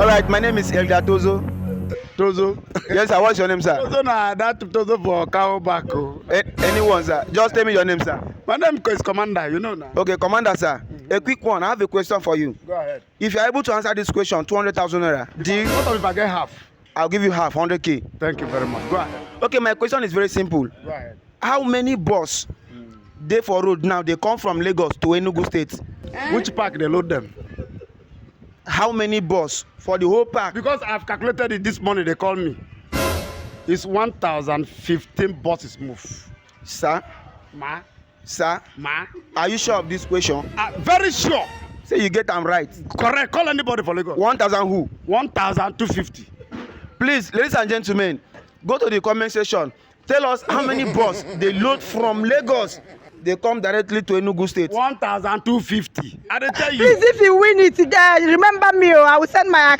All right, my name is Elder Tozo. Tozo. Yes, sir. What's your name, sir? Tozo na that Tozo for cow back. Anyone, sir. Just tell me your name, sir. My name is Commander, you know now. Okay, Commander, sir. A quick one. I have a question for you. Go ahead. If you are able to answer this question, 200,000 naira. What if I get half? I'll give you half, 100K. Thank you very much. Go ahead. Okay, my question is very simple. Go ahead. How many bus dey for road now? They come from Lagos to Enugu State. Which park they load them? How many bus for the whole park? Because I've calculated it this morning, they call me. It's 1,015 buses move. Sir, Ma. are you sure of this question? Very sure. Say you get am right. Correct. Call anybody for Lagos. 1,000 who? 1,250. Please, ladies and gentlemen, go to the comment section. Tell us how many bus they load from Lagos. They come directly to Enugu State. 1,250. I tell you. Please, if you win it, remember me. I will send my